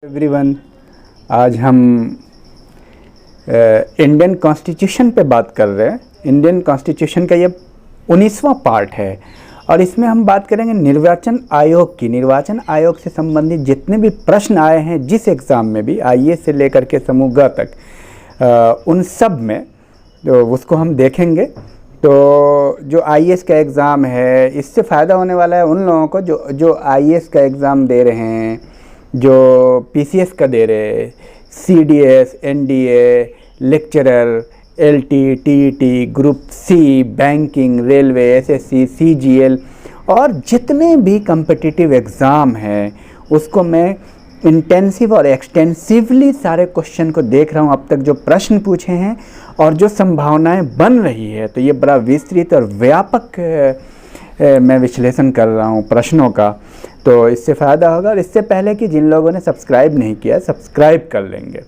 Everyone, आज हम Indian constitution पे बात कर रहे हैं। इंडियन कॉन्स्टिट्यूशन का ये 19वां पार्ट है और इसमें हम बात करेंगे निर्वाचन आयोग की। निर्वाचन आयोग से संबंधित जितने भी प्रश्न आए हैं जिस एग्ज़ाम में भी, आईएएस से लेकर के समूह ग तक, उन सब में तो उसको हम देखेंगे। तो जो आईएएस का एग्ज़ाम है, इससे फ़ायदा होने वाला है उन लोगों को जो आईएएस का एग्ज़ाम दे रहे हैं, जो पीसीएस का दे रहे, CDS, NDA, lecturer, LT, TET, group C, banking, railway, SSC, CGL और जितने भी कम्पिटिटिव एग्ज़ाम हैं उसको मैं इंटेंसिव और एक्सटेंसिवली सारे क्वेश्चन को देख रहा हूँ। अब तक जो प्रश्न पूछे हैं और जो संभावनाएं बन रही है, तो ये बड़ा विस्तृत और व्यापक मैं विश्लेषण कर रहा हूँ प्रश्नों का, तो इससे फ़ायदा होगा। और इससे पहले कि जिन लोगों ने सब्सक्राइब नहीं किया, सब्सक्राइब कर लेंगे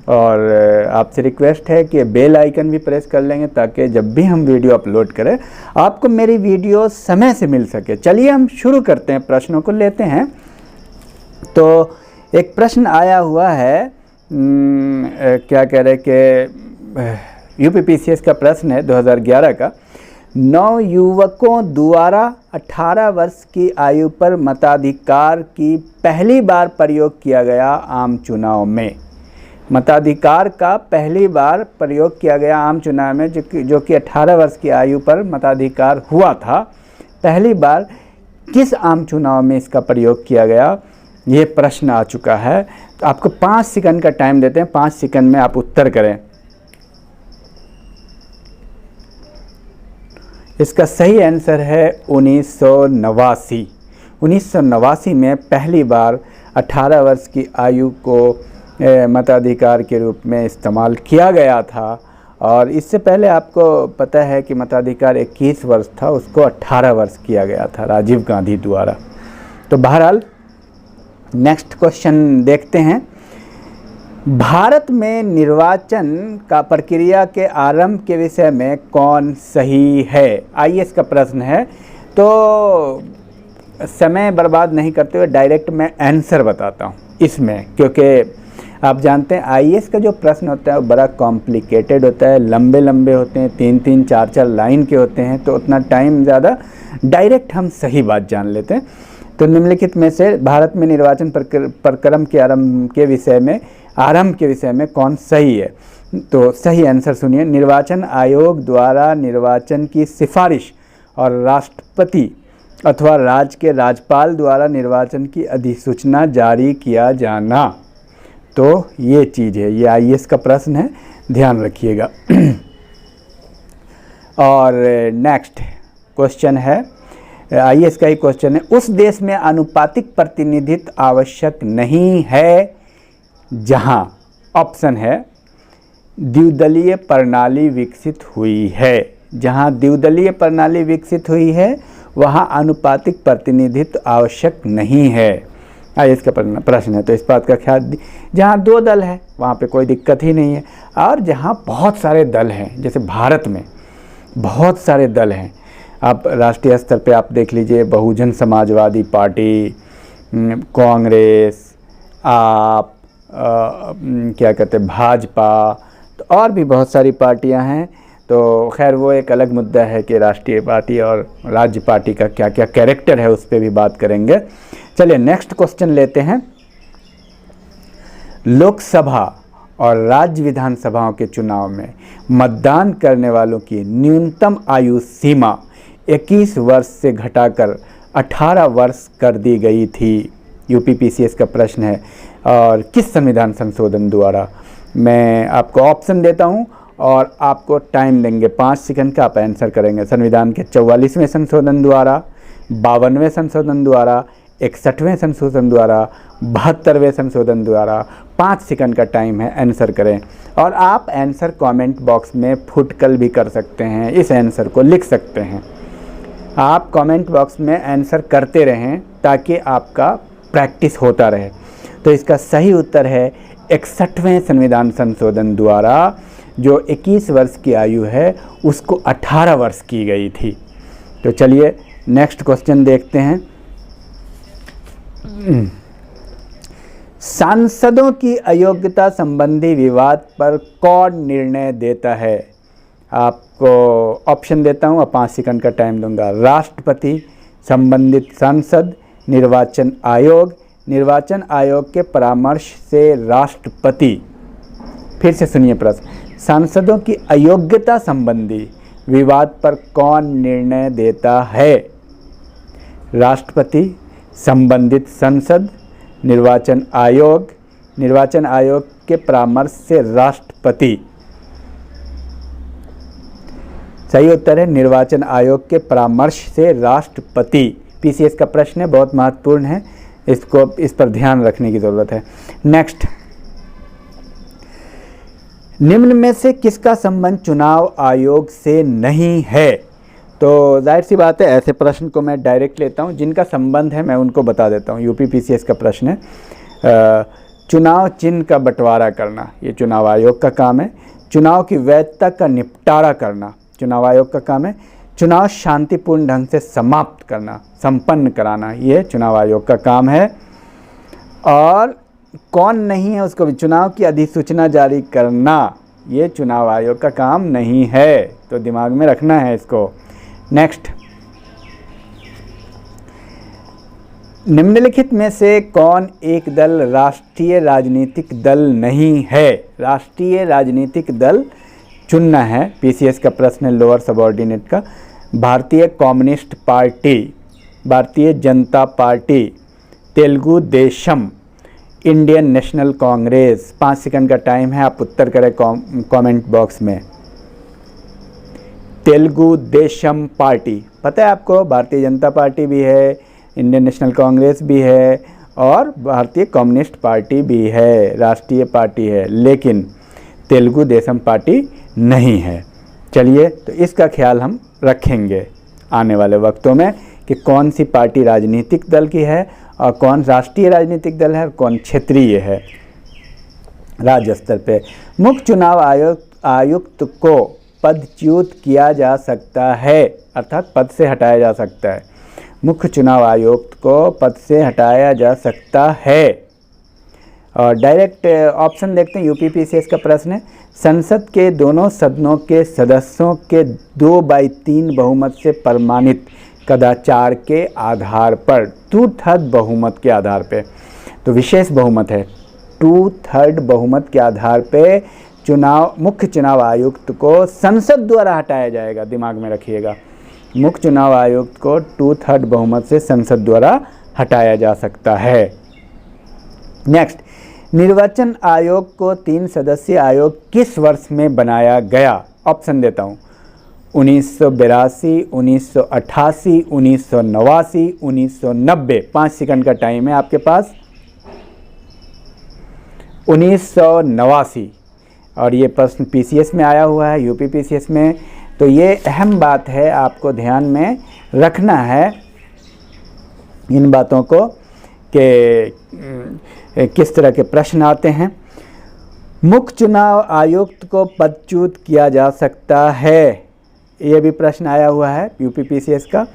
और आपसे रिक्वेस्ट है कि बेल आइकन भी प्रेस कर लेंगे ताकि जब भी हम वीडियो अपलोड करें आपको मेरी वीडियो समय से मिल सके। चलिए हम शुरू करते हैं, प्रश्नों को लेते हैं। तो एक प्रश्न आया हुआ है, क्या कह रहे कि यूपीपीसीएस का प्रश्न है 2011 का। 9 युवकों द्वारा 18 वर्ष की आयु पर मताधिकार की पहली बार प्रयोग किया गया आम चुनाव में। मताधिकार का पहली बार प्रयोग किया गया आम चुनाव में, जो कि 18 वर्ष की आयु पर मताधिकार हुआ था, पहली बार किस आम चुनाव में इसका प्रयोग किया गया, ये प्रश्न आ चुका है। तो आपको 5 सेकंड का टाइम देते हैं, 5 सेकंड में आप उत्तर करें। इसका सही आंसर है 1989। 1989 में पहली बार 18 वर्ष की आयु को मताधिकार के रूप में इस्तेमाल किया गया था। और इससे पहले आपको पता है कि मताधिकार 21 वर्ष था, उसको 18 वर्ष किया गया था राजीव गांधी द्वारा। तो बहरहाल नेक्स्ट क्वेश्चन देखते हैं। भारत में निर्वाचन का प्रक्रिया के आरंभ के विषय में कौन सही है? आईएएस का प्रश्न है, तो समय बर्बाद नहीं करते हुए डायरेक्ट मैं आंसर बताता हूँ इसमें, क्योंकि आप जानते हैं आईएएस का जो प्रश्न होता है वो बड़ा कॉम्प्लिकेटेड होता है, लंबे लंबे होते हैं, 3-3, 4-4 लाइन के होते हैं, तो उतना टाइम ज़्यादा। डायरेक्ट हम सही बात जान लेते हैं। तो निम्नलिखित में से भारत में निर्वाचन प्रक्रम के आरंभ के विषय में कौन सही है? तो सही आंसर सुनिए। निर्वाचन आयोग द्वारा निर्वाचन की सिफारिश और राष्ट्रपति अथवा राज्य के राज्यपाल द्वारा निर्वाचन की अधिसूचना जारी किया जाना। तो ये चीज़ है, ये आईएएस का प्रश्न है, ध्यान रखिएगा। और नेक्स्ट क्वेश्चन है, आईएएस का ही क्वेश्चन है। उस देश में आनुपातिक प्रतिनिधित्व आवश्यक नहीं है जहां, ऑप्शन है, द्विदलीय प्रणाली विकसित हुई है। जहां द्विदलीय प्रणाली विकसित हुई है वहां आनुपातिक प्रतिनिधित्व आवश्यक नहीं है। आईएएस का प्रश्न है, तो इस बात का ख्याल। जहां 2 दल है वहां पे कोई दिक्कत ही नहीं है, और जहां बहुत सारे दल हैं, जैसे भारत में बहुत सारे दल हैं, आप राष्ट्रीय स्तर पे आप देख लीजिए, बहुजन समाजवादी पार्टी, कांग्रेस, आप क्या कहते हैं, भाजपा, तो और भी बहुत सारी पार्टियां हैं। तो खैर वो एक अलग मुद्दा है कि राष्ट्रीय पार्टी और राज्य पार्टी का क्या क्या कैरेक्टर है, उस पर भी बात करेंगे। चलिए नेक्स्ट क्वेश्चन लेते हैं। लोकसभा और राज्य विधानसभाओं के चुनाव में मतदान करने वालों की न्यूनतम आयु सीमा 21 वर्ष से घटाकर 18 वर्ष कर दी गई थी। यूपीपीसीएस का प्रश्न है, और किस संविधान संशोधन द्वारा? मैं आपको ऑप्शन देता हूं और आपको टाइम देंगे 5 सेकंड का, आप आंसर करेंगे। संविधान के 44वें संशोधन द्वारा, 52वें संशोधन द्वारा, 61वें संशोधन द्वारा, 72वें संशोधन द्वारा। 5 सेकंड का टाइम है, आंसर करें। और आप आंसर कमेंट बॉक्स में फुटकल भी कर सकते हैं, इस आंसर को लिख सकते हैं। आप कमेंट बॉक्स में आंसर करते रहें ताकि आपका प्रैक्टिस होता रहे। तो इसका सही उत्तर है 61वें संविधान संशोधन द्वारा जो 21 वर्ष की आयु है उसको 18 वर्ष की गई थी। तो चलिए नेक्स्ट क्वेश्चन देखते हैं। सांसदों की अयोग्यता संबंधी विवाद पर कौन निर्णय देता है? आपको ऑप्शन देता हूँ और 5 सेकंड का टाइम दूंगा। राष्ट्रपति, संबंधित सांसद, निर्वाचन आयोग। निर्वाचन आयोग के परामर्श से राष्ट्रपति। फिर से सुनिए प्रश्न, सांसदों की अयोग्यता संबंधी विवाद पर कौन निर्णय देता है? राष्ट्रपति, संबंधित संसद, निर्वाचन आयोग। निर्वाचन आयोग के परामर्श से राष्ट्रपति। सही उत्तर है निर्वाचन आयोग के परामर्श से राष्ट्रपति। पीसीएस का प्रश्न है, बहुत महत्वपूर्ण है, इस पर ध्यान रखने की जरूरत है। नेक्स्ट, निम्न में से किसका संबंध चुनाव आयोग से नहीं है? तो जाहिर सी बात है, ऐसे प्रश्न को मैं डायरेक्ट लेता हूं, जिनका संबंध है मैं उनको बता देता हूं। यूपी पीसीएस का प्रश्न है, चुनाव चिन्ह का बंटवारा करना, ये चुनाव आयोग का काम है। चुनाव की वैधता का निपटारा करना, चुनाव आयोग का काम है। चुनाव शांतिपूर्ण ढंग से समाप्त करना, संपन्न कराना, ये चुनाव आयोग का काम है। और कौन नहीं है उसको भी, चुनाव की अधिसूचना जारी करना, ये चुनाव आयोग का काम नहीं है, तो दिमाग में रखना है इसको। नेक्स्ट, निम्नलिखित में से कौन एक दल राष्ट्रीय राजनीतिक दल नहीं है? राष्ट्रीय राजनीतिक दल चुनना है, पीसीएस का प्रश्न है लोअर सबऑर्डिनेट का। भारतीय communist party, Bharatiya Janata party, Telugu Desam, Indian national Congress. 5 second का टाइम है, आप उत्तर करें कमेंट बॉक्स में। तेलुगु देशम पार्टी, पता है आपको, भारतीय जनता पार्टी भी है, इंडियन नेशनल कांग्रेस भी है और भारतीय कम्युनिस्ट पार्टी भी है, राष्ट्रीय पार्टी है, लेकिन तेलुगु देशम पार्टी नहीं है। चलिए, तो इसका ख्याल हम रखेंगे आने वाले वक्तों में कि कौन सी पार्टी राजनीतिक दल की है और कौन राष्ट्रीय राजनीतिक दल है और कौन क्षेत्रीय है राज्य स्तर पे। मुख्य चुनाव आयुक्त को पदच्युत किया जा सकता है, अर्थात पद से हटाया जा सकता है। मुख्य चुनाव आयुक्त को पद से हटाया जा सकता है। और डायरेक्ट ऑप्शन देखते हैं, यूपी पीसीएस का प्रश्न है, संसद के दोनों सदनों के सदस्यों के 2/3 बहुमत से प्रमाणित कदाचार के आधार पर, 2/3 बहुमत के आधार पे, तो विशेष बहुमत है, 2/3 बहुमत के आधार पे मुख्य चुनाव आयुक्त को संसद द्वारा हटाया जाएगा। दिमाग में रखिएगा, मुख्य चुनाव आयुक्त को 2/3 बहुमत से संसद द्वारा हटाया जा सकता है। नेक्स्ट, निर्वाचन आयोग को 3 सदस्यीय आयोग किस वर्ष में बनाया गया? ऑप्शन देता हूँ, 1982, 1988, 1989, 1990। 5 सेकंड का टाइम है आपके पास। 1989, और ये प्रश्न पीसीएस में आया हुआ है, यूपी पीसीएस में, तो ये अहम बात है, आपको ध्यान में रखना है इन बातों को कि किस तरह के प्रश्न आते हैं। मुख्य चुनाव आयुक्त को पदच्युत किया जा सकता है, ये भी प्रश्न आया हुआ है यूपी पीसीएस का।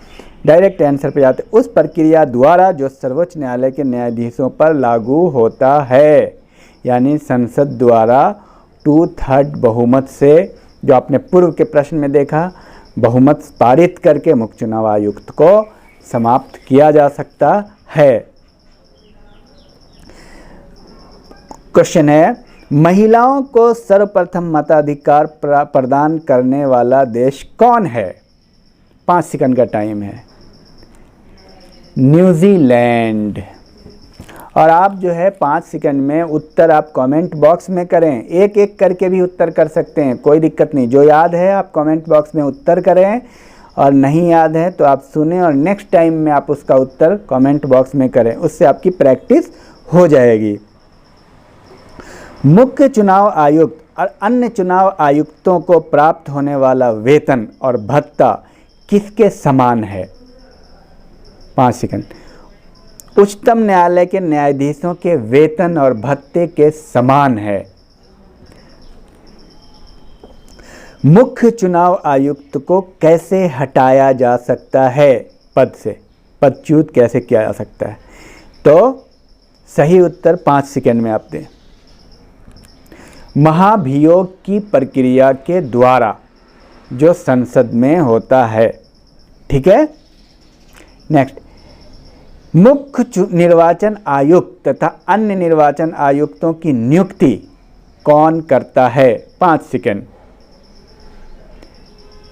डायरेक्ट आंसर पे जाते, उस प्रक्रिया द्वारा जो सर्वोच्च न्यायालय के न्यायाधीशों पर लागू होता है, यानी संसद द्वारा 2/3 बहुमत से, जो आपने पूर्व के प्रश्न में देखा, बहुमत पारित करके मुख्य चुनाव आयुक्त को समाप्त किया जा सकता है। क्वेश्चन है, महिलाओं को सर्वप्रथम मताधिकार प्रदान करने वाला देश कौन है? 5 सेकंड का टाइम है। न्यूजीलैंड। और आप जो है 5 सेकंड में उत्तर आप कमेंट बॉक्स में करें, एक एक करके भी उत्तर कर सकते हैं, कोई दिक्कत नहीं। जो याद है आप कमेंट बॉक्स में उत्तर करें, और नहीं याद है तो आप सुनें और नेक्स्ट टाइम में आप उसका उत्तर कमेंट बॉक्स में करें, उससे आपकी प्रैक्टिस हो जाएगी। मुख्य चुनाव आयुक्त और अन्य चुनाव आयुक्तों को प्राप्त होने वाला वेतन और भत्ता किसके समान है? 5 सेकंड। उच्चतम न्यायालय के न्यायाधीशों के वेतन और भत्ते के समान है। मुख्य चुनाव आयुक्त को कैसे हटाया जा सकता है? पद से, पदच्युत कैसे किया जा सकता है? तो सही उत्तर 5 सेकंड में आप दें। महाभियोग की प्रक्रिया के द्वारा जो संसद में होता है। ठीक है, नेक्स्ट, मुख्य निर्वाचन आयुक्त तथा अन्य निर्वाचन आयुक्तों की नियुक्ति कौन करता है? 5 सेकंड,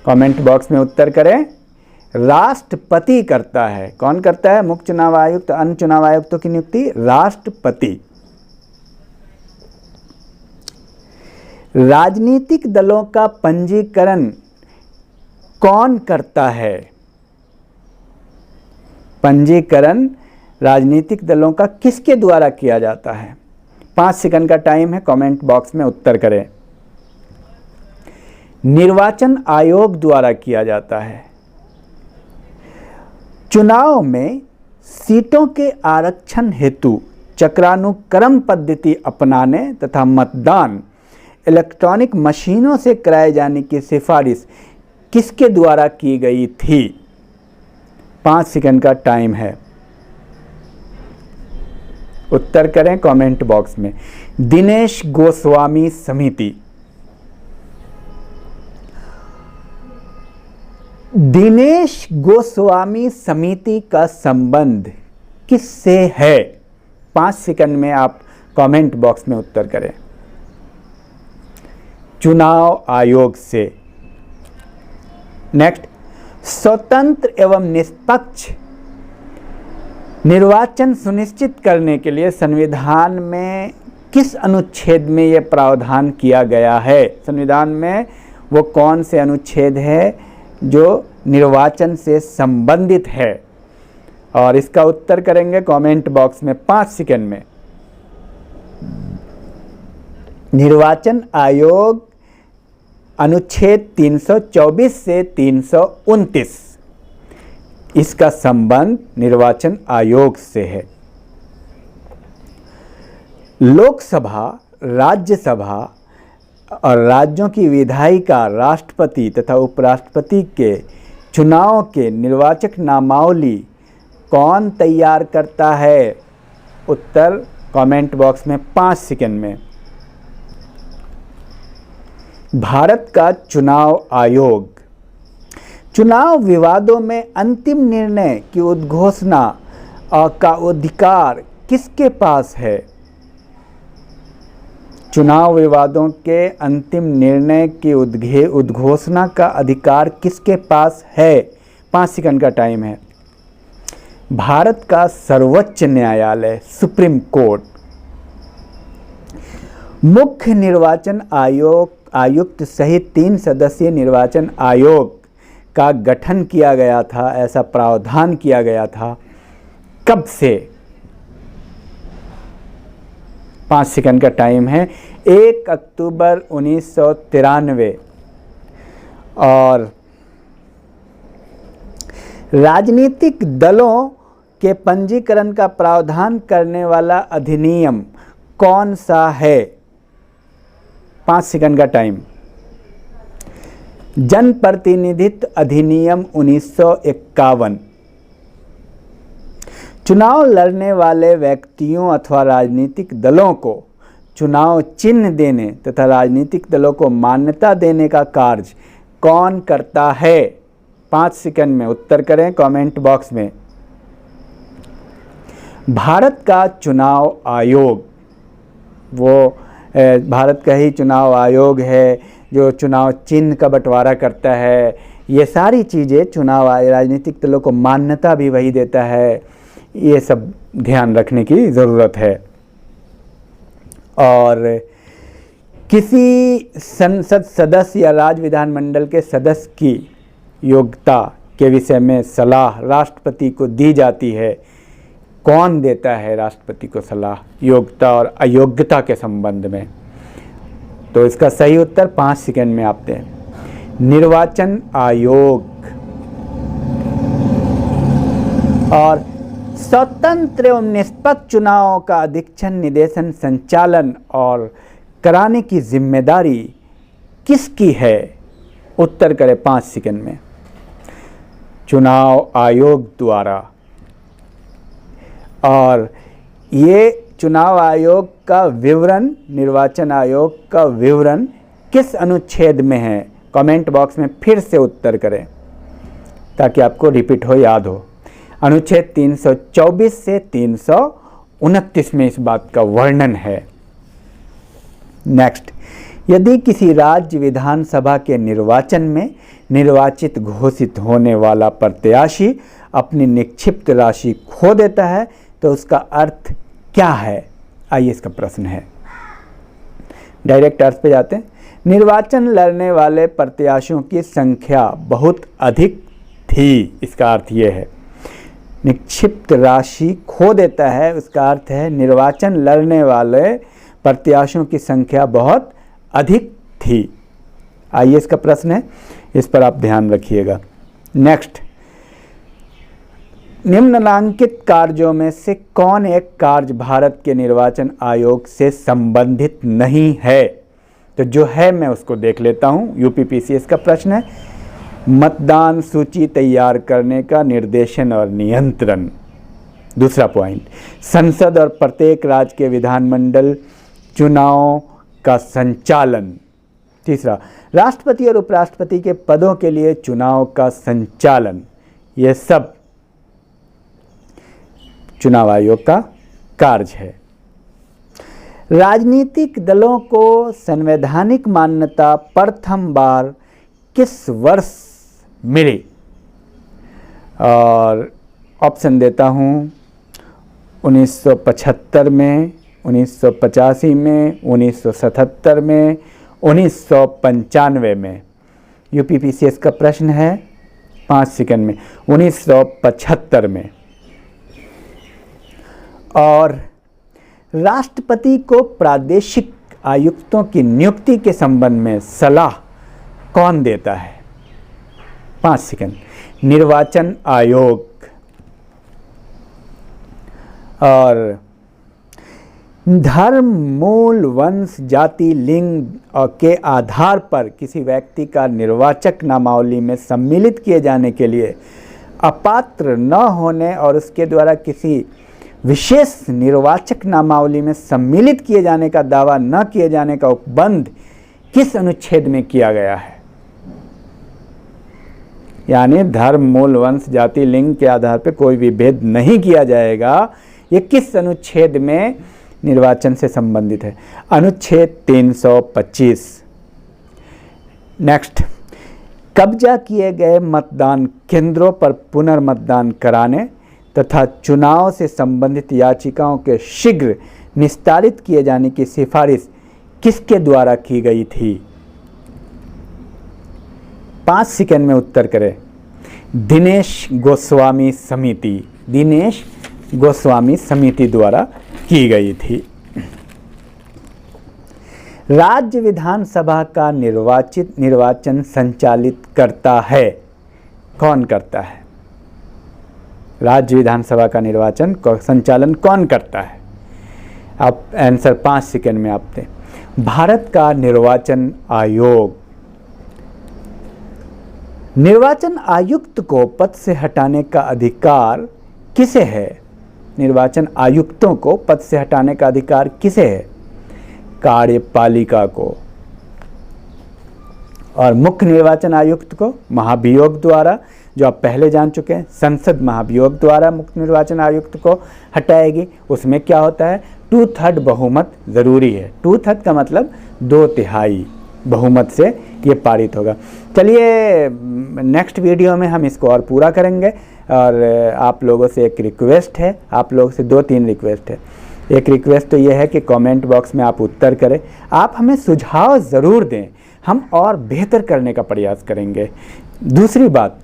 कमेंट बॉक्स में उत्तर करें। राष्ट्रपति करता है। कौन करता है? मुख्य चुनाव आयुक्त, अन्य चुनाव आयुक्तों की नियुक्ति राष्ट्रपति। राजनीतिक दलों का पंजीकरण कौन करता है? पंजीकरण राजनीतिक दलों का किसके द्वारा किया जाता है? 5 सेकंड का टाइम है, कमेंट बॉक्स में उत्तर करें। निर्वाचन आयोग द्वारा किया जाता है। चुनाव में सीटों के आरक्षण हेतु चक्रानुक्रम पद्धति अपनाने तथा मतदान इलेक्ट्रॉनिक मशीनों से कराए जाने की सिफारिश किसके द्वारा की गई थी? 5 सेकंड का टाइम है, उत्तर करें कमेंट बॉक्स में। दिनेश गोस्वामी समिति। दिनेश गोस्वामी समिति का संबंध किससे है? 5 सेकंड में आप कमेंट बॉक्स में उत्तर करें। चुनाव आयोग से। नेक्स्ट, स्वतंत्र एवं निष्पक्ष निर्वाचन सुनिश्चित करने के लिए संविधान में किस अनुच्छेद में यह प्रावधान किया गया है? संविधान में वो कौन से अनुच्छेद है जो निर्वाचन से संबंधित है? और इसका उत्तर करेंगे कमेंट बॉक्स में 5 सेकंड में। निर्वाचन आयोग अनुच्छेद 324 से 329, इसका संबंध निर्वाचन आयोग से है। लोकसभा, राज्यसभा और राज्यों की विधायिका, राष्ट्रपति तथा उपराष्ट्रपति के चुनाव के निर्वाचक नामावली कौन तैयार करता है? उत्तर कमेंट बॉक्स में 5 सेकंड में। भारत का चुनाव आयोग। चुनाव विवादों में अंतिम निर्णय की उद्घोषणा का अधिकार किसके पास है? चुनाव विवादों के अंतिम निर्णय की उद्घोषणा का अधिकार किसके पास है? 5 सेकंड का टाइम है। भारत का सर्वोच्च न्यायालय, सुप्रीम कोर्ट। मुख्य निर्वाचन आयुक्त सहित 3 सदस्यीय निर्वाचन आयोग का गठन किया गया था, ऐसा प्रावधान किया गया था। कब से? 5 सेकंड का टाइम है। 1 अक्टूबर 1993। और राजनीतिक दलों के पंजीकरण का प्रावधान करने वाला अधिनियम कौन सा है? 5 सेकंड का टाइम। जनप्रतिनिधित्व अधिनियम 1951। चुनाव लड़ने वाले व्यक्तियों अथवा राजनीतिक दलों को चुनाव चिन्ह देने तथा राजनीतिक दलों को मान्यता देने का कार्य कौन करता है? 5 सेकंड में उत्तर करें कमेंट बॉक्स में। भारत का चुनाव आयोग, वो भारत का ही चुनाव आयोग है जो चुनाव चिन्ह का बंटवारा करता है। ये सारी चीज़ें चुनाव राजनीतिक दलों को मान्यता भी वही देता है। ये सब ध्यान रखने की ज़रूरत है। और किसी संसद सदस्य या राज्य विधानमंडल के सदस्य की योग्यता के विषय में सलाह राष्ट्रपति को दी जाती है। कौन देता है राष्ट्रपति को सलाह योग्यता और अयोग्यता के संबंध में? तो इसका सही उत्तर 5 सेकंड में आप दें। निर्वाचन आयोग। और स्वतंत्र एवं निष्पक्ष चुनावों का अधीक्षण, निदेशन, संचालन और कराने की जिम्मेदारी किसकी है? उत्तर करें 5 सेकंड में। चुनाव आयोग द्वारा। और ये चुनाव आयोग का विवरण, निर्वाचन आयोग का विवरण किस अनुच्छेद में है? कमेंट बॉक्स में फिर से उत्तर करें ताकि आपको रिपीट हो, याद हो। अनुच्छेद 324 से 329 में इस बात का वर्णन है। नेक्स्ट, यदि किसी राज्य विधानसभा के निर्वाचन में निर्वाचित घोषित होने वाला प्रत्याशी अपनी निक्षिप्त राशि खो देता है तो उसका अर्थ क्या है? आइए इसका प्रश्न है, डायरेक्ट अर्थ पे जाते हैं। निर्वाचन लड़ने वाले प्रत्याशियों की संख्या बहुत अधिक थी, इसका अर्थ ये है। निक्षिप्त राशि खो देता है, उसका अर्थ है निर्वाचन लड़ने वाले प्रत्याशियों की संख्या बहुत अधिक थी। आइए इसका प्रश्न है, इस पर आप ध्यान रखिएगा। नेक्स्ट, निम्नलिखित कार्यों में से कौन एक कार्य भारत के निर्वाचन आयोग से संबंधित नहीं है? तो जो है मैं उसको देख लेता हूँ। यूपीपीसीएस का प्रश्न है, मतदान सूची तैयार करने का निर्देशन और नियंत्रण। दूसरा पॉइंट, संसद और प्रत्येक राज्य के विधानमंडल चुनाव का संचालन। तीसरा, राष्ट्रपति और उपराष्ट्रपति के पदों के लिए चुनाव का संचालन। यह सब चुनाव आयोग का कार्य है। राजनीतिक दलों को संवैधानिक मान्यता प्रथम बार किस वर्ष मिली? और ऑप्शन देता हूँ, 1975 में, 1985 में, 1977 में, 1995 में। यूपीपीसीएस का प्रश्न है 5 सेकंड में, 1975 में। और राष्ट्रपति को प्रादेशिक आयुक्तों की नियुक्ति के संबंध में सलाह कौन देता है? 5 सेकंड, निर्वाचन आयोग। और धर्म, मूल, वंश, जाति, लिंग के आधार पर किसी व्यक्ति का निर्वाचक नामावली में सम्मिलित किए जाने के लिए अपात्र न होने और उसके द्वारा किसी विशेष निर्वाचक नामावली में सम्मिलित किए जाने का दावा न किए जाने का उपबंध किस अनुच्छेद में किया गया है? यानी धर्म, मूल, वंश, जाति, लिंग के आधार पर कोई भी भेद नहीं किया जाएगा, ये किस अनुच्छेद में निर्वाचन से संबंधित है? अनुच्छेद 325। नेक्स्ट, कब्जा किए गए मतदान केंद्रों पर पुनर्मतदान कराने तथा चुनाव से संबंधित याचिकाओं के शीघ्र निस्तारित किए जाने की सिफारिश किसके द्वारा की गई थी? 5 सेकंड में उत्तर करें। दिनेश गोस्वामी समिति, दिनेश गोस्वामी समिति द्वारा की गई थी। राज्य विधानसभा का निर्वाचन संचालित करता है, कौन करता है? राज्य विधानसभा का निर्वाचन संचालन कौन करता है? आप आंसर 5 सेकंड में आप दें। भारत का निर्वाचन आयोग। निर्वाचन आयुक्त को पद से हटाने का अधिकार किसे है? निर्वाचन आयुक्तों को पद से हटाने का अधिकार किसे है? कार्यपालिका को। और मुख्य निर्वाचन आयुक्त को महाभियोग द्वारा, जो आप पहले जान चुके हैं, संसद महाभियोग द्वारा मुख्य निर्वाचन आयुक्त को हटाएगी। उसमें क्या होता है? 2/3 बहुमत ज़रूरी है। 2/3 का मतलब 2/3 बहुमत से ये पारित होगा। चलिए नेक्स्ट वीडियो में हम इसको और पूरा करेंगे। और आप लोगों से एक रिक्वेस्ट है, आप लोगों से 2-3 रिक्वेस्ट है। एक रिक्वेस्ट तो ये है कि कमेंट बॉक्स में आप उत्तर करें, आप हमें सुझाव ज़रूर दें, हम और बेहतर करने का प्रयास करेंगे। दूसरी बात,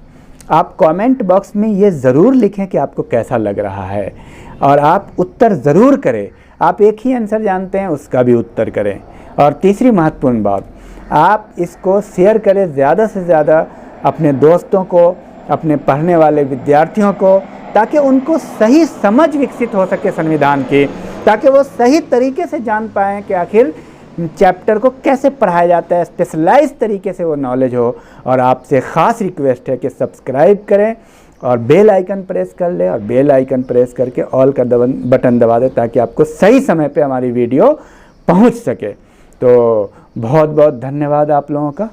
आप कमेंट बॉक्स में ये ज़रूर लिखें कि आपको कैसा लग रहा है, और आप उत्तर ज़रूर करें। आप एक ही आंसर जानते हैं उसका भी उत्तर करें। और तीसरी महत्वपूर्ण बात, आप इसको शेयर करें ज़्यादा से ज़्यादा अपने दोस्तों को, अपने पढ़ने वाले विद्यार्थियों को, ताकि उनको सही समझ विकसित हो सके संविधान की, ताकि वो सही तरीके से जान पाएँ कि आखिर चैप्टर को कैसे पढ़ाया जाता है, स्पेशलाइज तरीके से वो नॉलेज हो। और आपसे ख़ास रिक्वेस्ट है कि सब्सक्राइब करें और बेल आइकन प्रेस कर ले, और बेल आइकन प्रेस करके ऑल का बटन दबा दे ताकि आपको सही समय पे हमारी वीडियो पहुंच सके। तो बहुत बहुत धन्यवाद आप लोगों का।